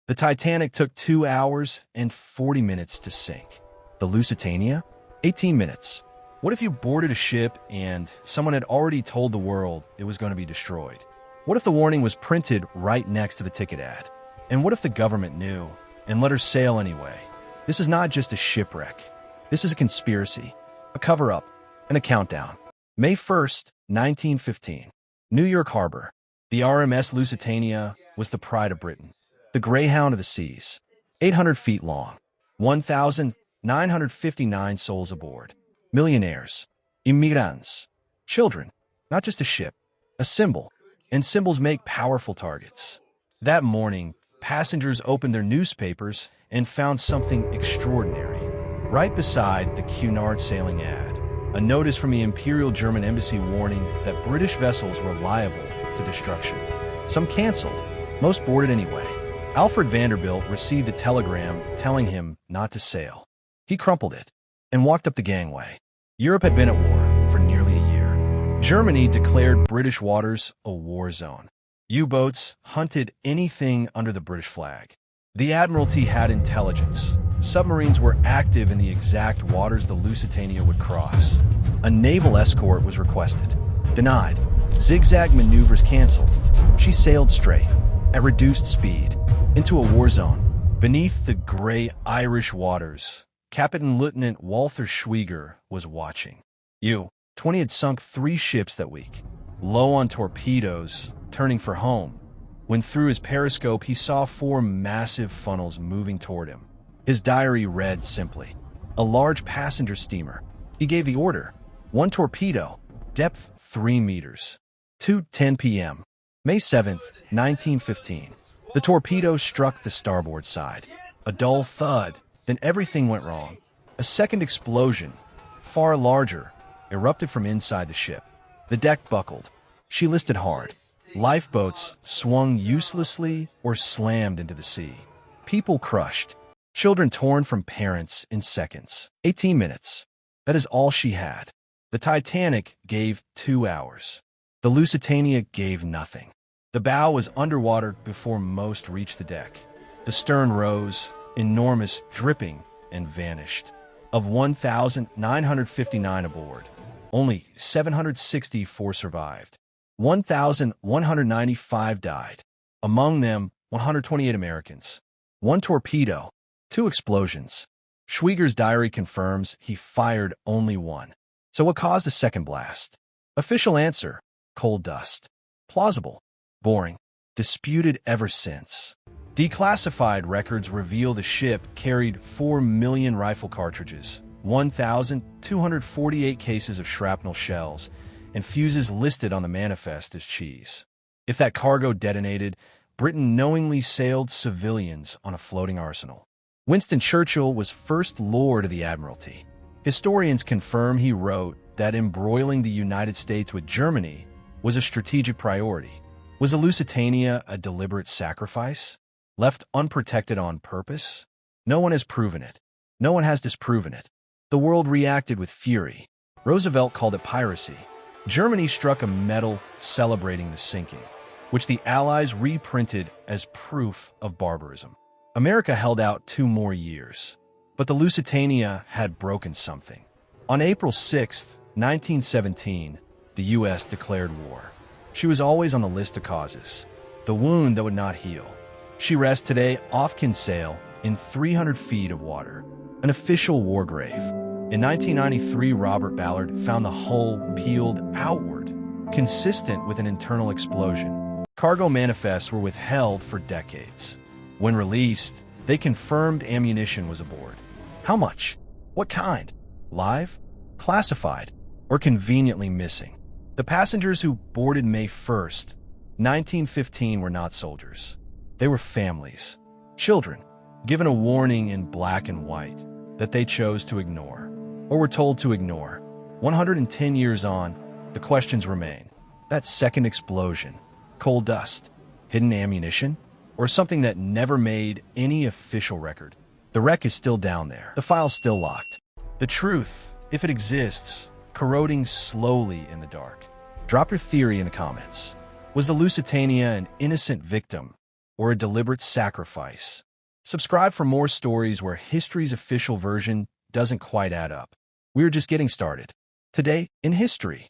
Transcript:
The Titanic took 2 hours and 40 minutes to sink. The Lusitania? 18 minutes. What if you boarded a ship and someone had already told the world it was going to be destroyed? What if the warning was printed right next to the ticket ad? And what if the government knew and let her sail anyway? This is not just a shipwreck. This is a conspiracy, a cover-up, and a countdown. May 1st, 1915. New York Harbor. The RMS Lusitania was the pride of Britain, the Greyhound of the seas. 800 feet long, 1,959 souls aboard. Millionaires, immigrants, children, not just a ship, a symbol, and symbols make powerful targets. That morning, passengers opened their newspapers and found something extraordinary. Right beside the Cunard sailing ad, a notice from the Imperial German Embassy warning that British vessels were liable to destruction. Some canceled, most boarded anyway. Alfred Vanderbilt received a telegram telling him not to sail. He crumpled it and walked up the gangway. Europe had been at war for nearly a year. Germany declared British waters a war zone. U-boats hunted anything under the British flag. The Admiralty had intelligence. Submarines were active in the exact waters the Lusitania would cross. A naval escort was requested. Denied. Zigzag maneuvers canceled. She sailed straight, at reduced speed, into a war zone. Beneath the gray Irish waters, Captain Lieutenant Walter Schwieger was watching. U-20 had sunk 3 ships that week. Low on torpedoes, turning for home, when through his periscope he saw 4 massive funnels moving toward him. His diary read simply, a large passenger steamer. He gave the order, 1 torpedo, depth 3 meters. 2:10 p.m. May 7th, 1915. The torpedo struck the starboard side. A dull thud, then everything went wrong. A second explosion, far larger, erupted from inside the ship. The deck buckled. She listed hard. Lifeboats swung uselessly or slammed into the sea. People crushed. Children torn from parents in seconds. 18 minutes. That is all she had. The Titanic gave 2 hours. The Lusitania gave nothing. The bow was underwater before most reached the deck. The stern rose, enormous, dripping, and vanished. Of 1,959 aboard, only 764 survived. 1,195 died. Among them, 128 Americans. 1 torpedo, 2 explosions. Schwieger's diary confirms he fired only 1. So what caused the second blast? Official answer, coal dust. Plausible, boring, disputed ever since. Declassified records reveal the ship carried 4 million rifle cartridges, 1,248 cases of shrapnel shells, and fuses listed on the manifest as cheese. If that cargo detonated, Britain knowingly sailed civilians on a floating arsenal. Winston Churchill was First Lord of the Admiralty. Historians confirm he wrote that embroiling the United States with Germany was a strategic priority. Was the Lusitania a deliberate sacrifice? Left unprotected on purpose? No one has proven it. No one has disproven it. The world reacted with fury. Roosevelt called it piracy. Germany struck a medal celebrating the sinking, which the Allies reprinted as proof of barbarism. America held out 2 more years, but the Lusitania had broken something. On April 6, 1917, the U.S. declared war. She was always on the list of causes, the wound that would not heal. She rests today off Kinsale in 300 feet of water, an official war grave. In 1993, Robert Ballard found the hull peeled outward, consistent with an internal explosion. Cargo manifests were withheld for decades. When released, they confirmed ammunition was aboard. How much? What kind? Live? Classified? Or conveniently missing? The passengers who boarded May 1st, 1915 were not soldiers. They were families, children, given a warning in black and white that they chose to ignore, or were told to ignore. 110 years on, the questions remain. That second explosion, coal dust, hidden ammunition, or something that never made any official record. The wreck is still down there. The file's still locked. The truth, if it exists, corroding slowly in the dark. Drop your theory in the comments. Was the Lusitania an innocent victim, or a deliberate sacrifice? Subscribe for more stories where history's official version doesn't quite add up. We're just getting started. Today, in history.